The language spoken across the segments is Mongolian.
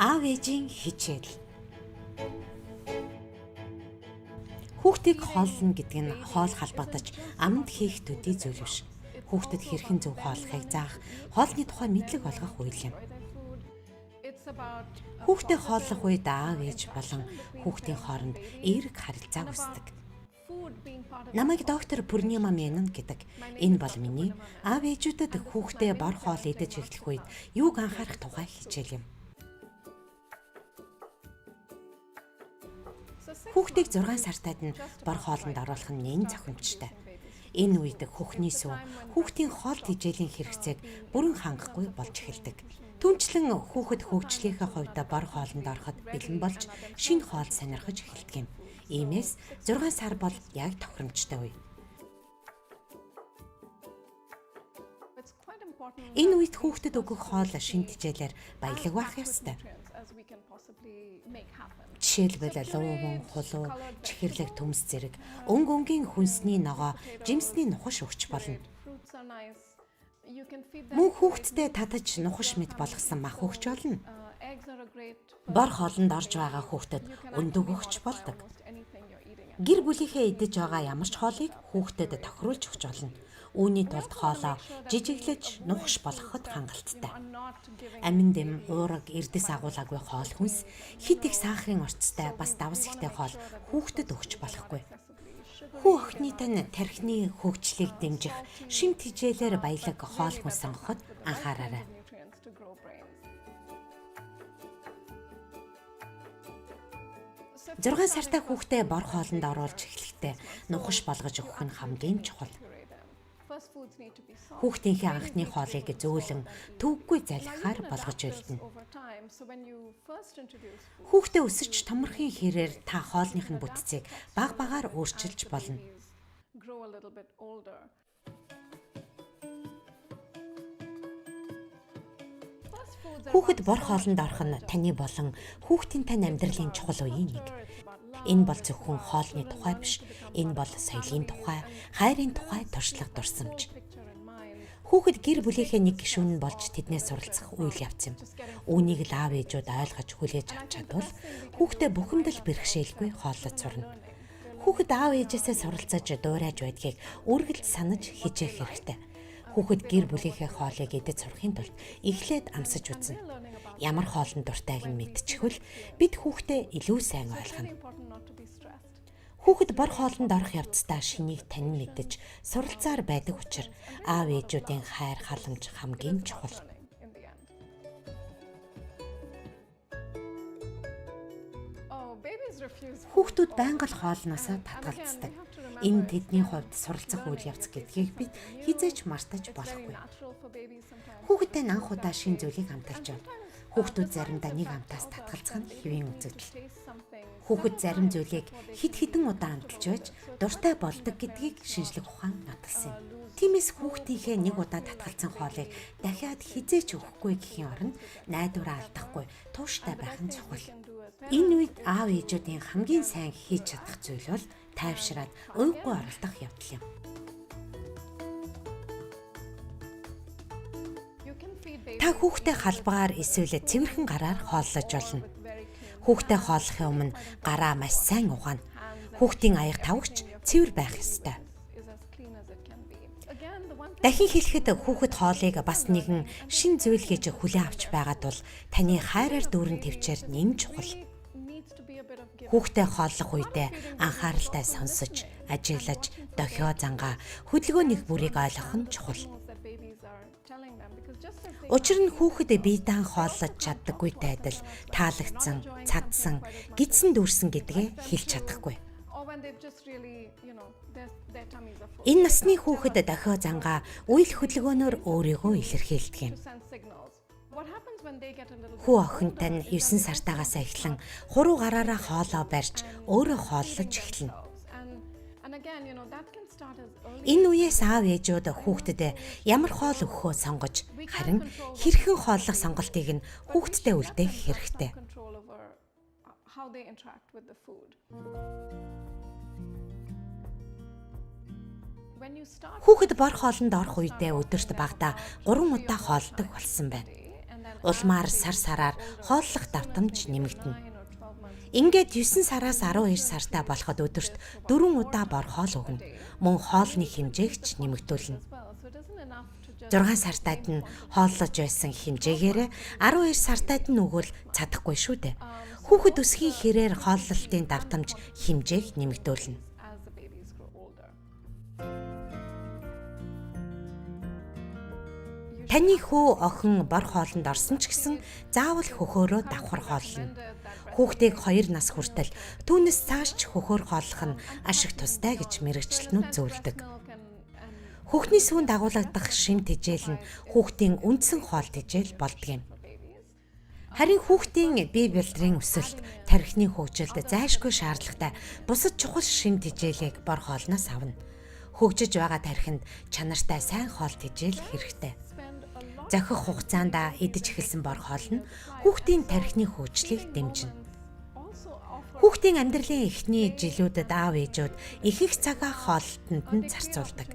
Аав ээжийн хичээл. Хүүхдийг хооллоно гэдэг нь хоол халбагдаж аманд хийх төдий зүйл биш. Хүүхдэд хэрхэн зөв хооллохыг заах, хоолны тухай мэдлэг олгох үйл юм. Хүүхдээ хооллох үед аав ээж болон хүүхдийн хооронд эерэг харилцаа үүсдэг. Намайг доктор Пурнима Менон гэдэг. Энэ бол миний аав ээжүүдэд хүүхдээ бор хоол идэж эхлэх үед юуг анхаарах тухай хичээл юм. Хүүхдийг 6 сартаад нь бор хоолнд оруулах нь нэн зохимжтой. Энэ үед хүүхний сүв хүүхдийн хоол тэжээлийн хэрэгцээг бүрэн хангахгүй болж эхэлдэг. Түүнчлэн хүүхэд хөгжлийнхээ хувьд бор хоолнд ороход бэлэн болж шинэ хоол сонирхож эхэлдэг юм. Иймээс 6 сар бол яг тохиромжтой үе. Энэ үед хүүхдэд өгөх хоол шинэ тэжээлээр баялаг байх ёстой. Жишээлбэл луун, хулуу, чихэрлэг төмс зэрэг өнгийн хүнсний ногоо, жимсний нухаш өгч болно. Мөн хүүхдэд татаж нухаш мэт болгосон мах өгч болно. Бор хоолнд орж байгаа хүүхдэд өндөг өгч болдог. Гэр бүлийнхээ идэж байгаа ямар ч хоолыг хүүхдэд тохируулж өгч болно. Үүний тулд хоолоо жижиглэж нухаш болгоход хангалттай. Амин дэм, уураг, эрдэс агуулаагүй хоол хүнс, хит их сахарын орцтой бас давс ихтэй хоол хүүхдэд өгч болохгүй. Хүү охины тань тархины хөгжлийг дэмжих шин тэжээлэр баялаг хоол хүнс сонгоход анхаараарай. Зургаан сартай хүүхдээ бор хоолнд оруулж эхлэхдээ нухаш болгож өгөх нь хамгийн чухал. Хүүхдийнхээ анхны хоолыг зөөлөн төвөггүй залхихаар болгож үлдэнэ. Хүүхдээ өсөж томорхийн хэрээр та хоолных нь бүтцийг баг багаар өөрчилж болно. Хүүхэд бор хоолнд орох нь таны болон хүүхдийн тань амьдралын чухал үеийн нэг. Энэ бол зөвхөн хоолны тухай биш. Энэ бол соёлын тухай, хайрын тухай туршлага дурсамж. Хүүхэд гэр бүлийнхээ нэг гишүүн болж тэднээс суралцах үйл явц юм. Үүнийг л аав ээжүүд ойлгож хүлээж авч чадвал хүүхдээ бухимдал бэрхшээлгүй хооллож сурна. Хүүхэд аав ээжээсээ суралцаж дуурайж байдгийг үргэлж санаж хичээх хэрэгтэй. Хүүхэд гэр бүлийнхээ хоолыг идэж сурахын тулд эхлээд амсаж үзнэ. Ямар хоолнд дуртайг нь мэдчихвэл бид хүүхдээ илүү сайн ойлгоно. Хүүхэд бор хоолнд орох явцдаа шинийг тань мэдэж суралцаар байдаг учраас аав ээжүүдийн хайр халамж хамгийн чухал. Хүүхдүүд байнга л хоолноос татгалздаг. Энэ тэдний хувьд суралцах үйл явц гэдгийг бид хизээч мартаж болохгүй. Хүүхэдтэй анх удаа шинэ зүйлийг амталж байна. Хүүхдүүд заримдаа нэг амтаас татгалзах нь хэвийн үзэгдэл. Хүүхэд зарим зүйлийг хэд хэдэн удаа амталж байж дуртай болдог гэдгийг шинжлэх ухаан нотолсон юм. Тиймээс хүүхдийнхээ нэг удаа татгалзсан хоолыг дахиад хизээч өгөхгүй гэхийн оронд найдвараа алдахгүй тууштай байх нь чухал. Энэ үед аав ээжүүдийн хамгийн сайн хийж чадах зүйл бол тайвшраад уйггүй оролдох явдал юм. Та хүүхдээ халбагаар эсвэл цэвэрхэн гараар хооллож болно. Хүүхдээ хооллохын өмнө гараа маш сайн угаана. Хүүхдийн аяга тавгч цэвэр байх ёстой. Дахин хэлэхэд хүүхэд хоолыг бас нэгэн шин зүйл гэж хүлээн авч байгаа тул таны хайраар дүүрэн төвчээр нэн чухал. Хүүхдээ хооллох үедээ анхааралтай сонсож, ажиглаж, дохио зангаа, хөдөлгөөний бүрийг ойлгох нь чухал. Учир нь хүүхэд бие даан хооллож чаддаггүйтэй адил таалагдсан, цадсан, гидсэн дүүрсэн гэдгээ хэлж чадахгүй. Энэ насны хүүхэд дохио зангаа үйл хөдөлгөөнөөр өөрийгөө илэрхийлдэг юм. Хүү охинтой нь 9 сартаагаас эхлэн хуруу гараараа хоолоо барьж өөрөө хооллож эхэлнэ. Энэ үеэс аав ээжүүд хүүхдэд ямар хоол өгөхөө сонгож, харин хэрхэн хооллох сонголтыг нь хүүхдэд үлдээх хэрэгтэй. Хүүхэд бор хоолнд орох үедээ өдөрт багадаа 3 удаа хоолдог болсон байна. Улмаар сар сараар хооллох давтамж нэмэгдэнэ. Ингээд 9 сараас 12 сартай болоход өдөрт 4 удаа бор хоол өгнө. Мөн хоолны хэмжээгч нэмэгдүүлнэ. 6 сартайд нь хооллож байсан хэмжээгээрээ 12 сартайд нь өгвөл цадахгүй шүү дээ. Хүүхэд өсхийн хэрээр хооллолтын давтамж хэмжээг нэмэгдүүлнэ. Таны хүү охин бор хоолнд орсон ч гэсэн заавал хөхөөрөө давхар хооллоно. Хүүхдийг 2 нас хүртэл түүнээс цааш ч хөхөөр хооллох нь ашиг тустай гэж мэрэгчлэнүүд зөвлөдөг. Хүүхний сүүн дагуулгадах шим тэжээл нь хүүхдийн үндсэн хоол тэжээл болдгийм. Харин хүүхдийн бие бэлтрийн өсөлт, тархины хөгжилд зайлшгүй шаардлагатай бусад чухал шим тэжээлийг бор хоолноос авна. Хөгжиж байгаа тархинд чанартай сайн хоол тэжээл хэрэгтэй. Зохих хугацаанд идэж эхэлсэн бор хоол нь хүүхдийн тархины хөгжлийг дэмжинэ. Хүүхдийн амьдралын эхний жилүүдэд аав ээжүүд их цагаа хоолтонд нь зарцуулдаг.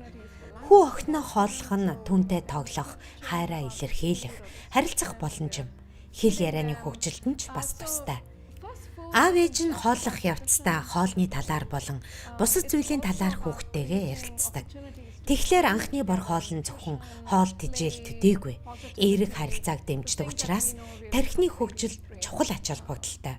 Хүү охиноо хооллох нь түүнтэй тоглох, хайраа илэрхийлэх, харилцах боломж юм. Хэл ярианы хөгжилд нь ч бас тустай. Аав ээж нь хооллох явцдаа хоолны талаар болон бусад зүйлийн талаар хүүхдтэйгээ ярилцдаг. Тэгэхээр анхны бор хоол нь зөвхөн хоол тэжээл төдийгүй эерэг харилцааг дэмждэг учраас тархины хөгжил чухал ач холбогдолтой.